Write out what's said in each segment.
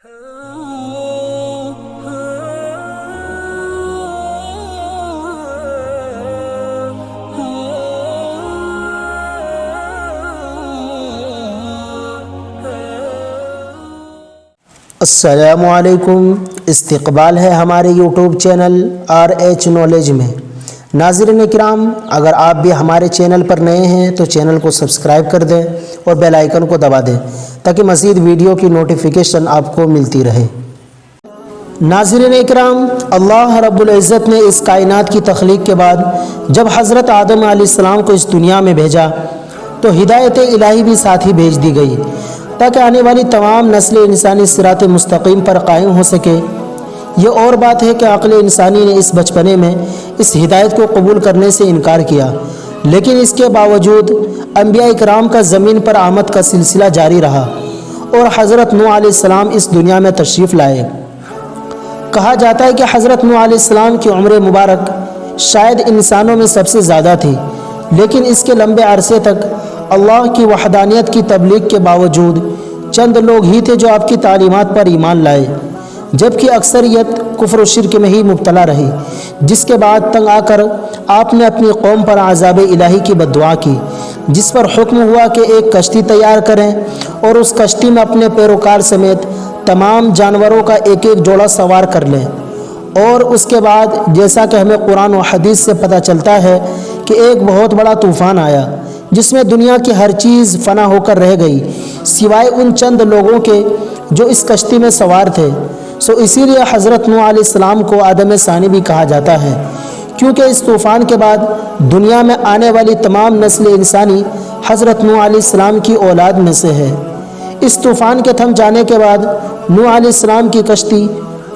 السلام علیکم۔ استقبال ہے ہمارے یوٹیوب چینل RH نالج میں۔ ناظرین کرام، اگر آپ بھی ہمارے چینل پر نئے ہیں تو چینل کو سبسکرائب کر دیں اور بیل آئیکن کو دبا دیں تاکہ مزید ویڈیو کی نوٹیفیکیشن آپ کو ملتی رہے۔ ناظرین کرام، اللہ رب العزت نے اس کائنات کی تخلیق کے بعد جب حضرت آدم علیہ السلام کو اس دنیا میں بھیجا تو ہدایت الہی بھی ساتھ ہی بھیج دی گئی تاکہ آنے والی تمام نسل انسانی صراط مستقیم پر قائم ہو سکے۔ یہ اور بات ہے کہ عقل انسانی نے اس بچپنے میں اس ہدایت کو قبول کرنے سے انکار کیا، لیکن اس کے باوجود انبیاء کرام کا زمین پر آمد کا سلسلہ جاری رہا اور حضرت نوح علیہ السلام اس دنیا میں تشریف لائے۔ کہا جاتا ہے کہ حضرت نوح علیہ السلام کی عمر مبارک شاید انسانوں میں سب سے زیادہ تھی، لیکن اس کے لمبے عرصے تک اللہ کی وحدانیت کی تبلیغ کے باوجود چند لوگ ہی تھے جو آپ کی تعلیمات پر ایمان لائے، جبکہ اکثریت کفر و شرک میں ہی مبتلا رہی، جس کے بعد تنگ آ کر آپ نے اپنی قوم پر عذاب الہی کی بددعا کی، جس پر حکم ہوا کہ ایک کشتی تیار کریں اور اس کشتی میں اپنے پیروکار سمیت تمام جانوروں کا ایک ایک جوڑا سوار کر لیں۔ اور اس کے بعد جیسا کہ ہمیں قرآن و حدیث سے پتہ چلتا ہے کہ ایک بہت بڑا طوفان آیا جس میں دنیا کی ہر چیز فنا ہو کر رہ گئی سوائے ان چند لوگوں کے جو اس کشتی میں سوار تھے۔ اسی لیے حضرت نوح علیہ السلام کو آدم ثانی بھی کہا جاتا ہے، کیونکہ اس طوفان کے بعد دنیا میں آنے والی تمام نسل انسانی حضرت نوح علیہ السلام کی اولاد میں سے ہے۔ اس طوفان کے تھم جانے کے بعد نوح علیہ السلام کی کشتی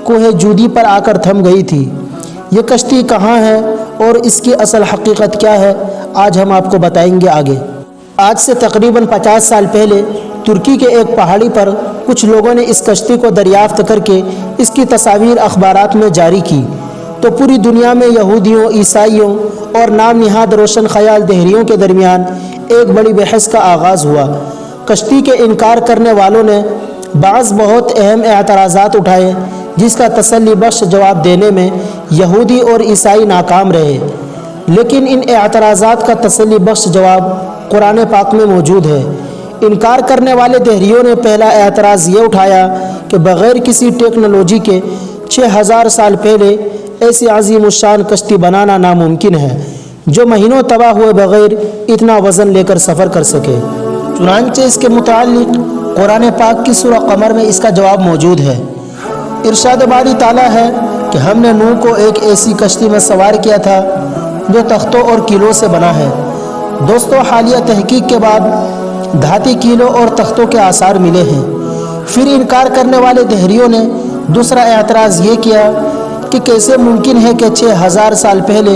کوہ جودی پر آ کر تھم گئی تھی۔ یہ کشتی کہاں ہے اور اس کی اصل حقیقت کیا ہے، آج ہم آپ کو بتائیں گے آگے۔ آج سے تقریباً 50 سال پہلے ترکی کے ایک پہاڑی پر کچھ لوگوں نے اس کشتی کو دریافت کر کے اس کی تصاویر اخبارات میں جاری کی تو پوری دنیا میں یہودیوں، عیسائیوں اور نام نہاد روشن خیال دہریوں کے درمیان ایک بڑی بحث کا آغاز ہوا۔ کشتی کے انکار کرنے والوں نے بعض بہت اہم اعتراضات اٹھائے، جس کا تسلی بخش جواب دینے میں یہودی اور عیسائی ناکام رہے، لیکن ان اعتراضات کا تسلی بخش جواب قرآن پاک میں موجود ہے۔ انکار کرنے والے دہریوں نے پہلا اعتراض یہ اٹھایا کہ بغیر کسی ٹیکنالوجی کے 6000 سال پہلے ایسی عظیم الشان کشتی بنانا ناممکن ہے جو مہینوں تباہ ہوئے بغیر اتنا وزن لے کر سفر کر سکے۔ چنانچہ اس کے متعلق قرآن پاک کی سورہ قمر میں اس کا جواب موجود ہے۔ ارشاد باری تعالیٰ ہے کہ ہم نے نوح کو ایک ایسی کشتی میں سوار کیا تھا جو تختوں اور کیلوں سے بنا ہے۔ دوستو، حالیہ تحقیق کے بعد دھاتی کیلوں اور تختوں کے آثار ملے ہیں۔ پھر انکار کرنے والے دہریوں نے دوسرا اعتراض یہ کیا کہ کیسے ممکن ہے کہ 6000 سال پہلے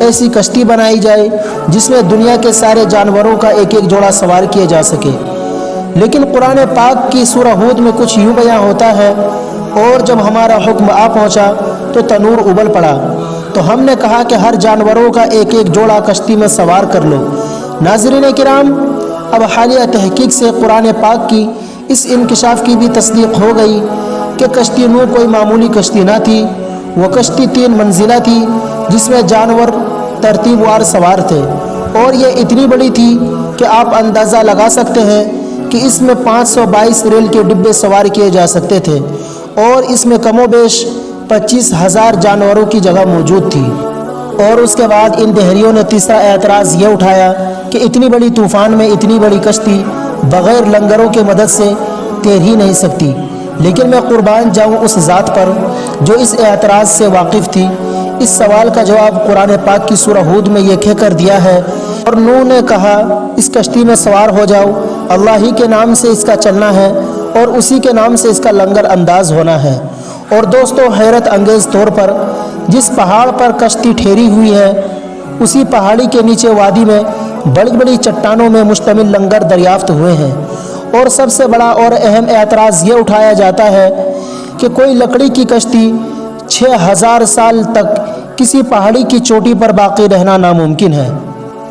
ایسی کشتی بنائی جائے جس میں دنیا کے سارے جانوروں کا ایک ایک جوڑا سوار کیا جا سکے۔ لیکن قرآن پاک کی سورہ ہود میں کچھ یوں بیان ہوتا ہے، اور جب ہمارا حکم آ پہنچا تو تنور ابل پڑا تو ہم نے کہا کہ ہر جانوروں کا ایک ایک جوڑا کشتی میں سوار کر لو۔ ناظرین کرام، اب حالیہ تحقیق سے قرآن پاک کی اس انکشاف کی بھی تصدیق ہو گئی کہ کشتی نوح کوئی معمولی کشتی نہ تھی، وہ کشتی 3 منزلہ تھی جس میں جانور ترتیب وار سوار تھے، اور یہ اتنی بڑی تھی کہ آپ اندازہ لگا سکتے ہیں کہ اس میں 522 ریل کے ڈبے سوار کیے جا سکتے تھے، اور اس میں کم و بیش 25,000 جانوروں کی جگہ موجود تھی۔ اور اس کے بعد ان دہریوں نے تیسرا اعتراض یہ اٹھایا کہ اتنی بڑی طوفان میں اتنی بڑی کشتی بغیر لنگروں کے مدد سے تیر ہی نہیں سکتی۔ لیکن میں قربان جاؤں اس ذات پر جو اس اعتراض سے واقف تھی۔ اس سوال کا جواب قرآن پاک کی سورہ ہود میں یہ کہہ کر دیا ہے، اور نوح نے کہا اس کشتی میں سوار ہو جاؤ، اللہ ہی کے نام سے اس کا چلنا ہے اور اسی کے نام سے اس کا لنگر انداز ہونا ہے۔ اور دوستو، حیرت انگیز طور پر جس پہاڑ پر کشتی ٹھہری ہوئی ہے اسی پہاڑی کے نیچے وادی میں بڑی بڑی چٹانوں میں مشتمل لنگر دریافت ہوئے ہیں۔ اور سب سے بڑا اور اہم اعتراض یہ اٹھایا جاتا ہے کہ کوئی لکڑی کی کشتی 6000 سال تک کسی پہاڑی کی چوٹی پر باقی رہنا ناممکن ہے۔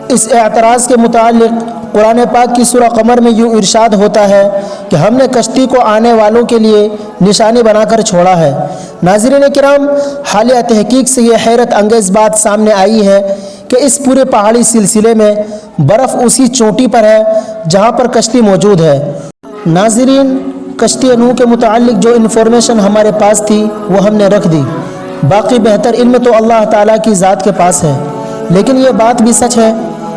اس اعتراض کے متعلق قرآن پاک کی سورہ قمر میں یوں ارشاد ہوتا ہے کہ ہم نے کشتی کو آنے والوں کے لیے نشانی بنا کر چھوڑا ہے۔ ناظرین کرام، حالیہ تحقیق سے یہ حیرت انگیز بات سامنے آئی ہے کہ اس پورے پہاڑی سلسلے میں برف اسی چوٹی پر ہے جہاں پر کشتی موجود ہے۔ ناظرین، کشتی نوح کے متعلق جو انفارمیشن ہمارے پاس تھی وہ ہم نے رکھ دی، باقی بہتر علم تو اللہ تعالیٰ کی ذات کے پاس ہے۔ لیکن یہ بات بھی سچ ہے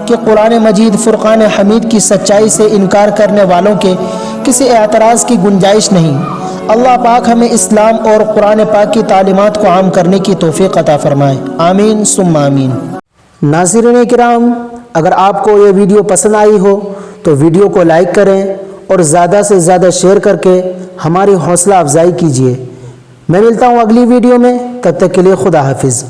کہ قرآن مجید فرقان حمید کی سچائی سے انکار کرنے والوں کے کسی اعتراض کی گنجائش نہیں۔ اللہ پاک ہمیں اسلام اور قرآن پاک کی تعلیمات کو عام کرنے کی توفیق عطا فرمائے، آمین ثم آمین۔ ناظرین کرام، اگر آپ کو یہ ویڈیو پسند آئی ہو تو ویڈیو کو لائک کریں اور زیادہ سے زیادہ شیئر کر کے ہماری حوصلہ افزائی کیجیے۔ میں ملتا ہوں اگلی ویڈیو میں، تب تک کے لیے خدا حافظ۔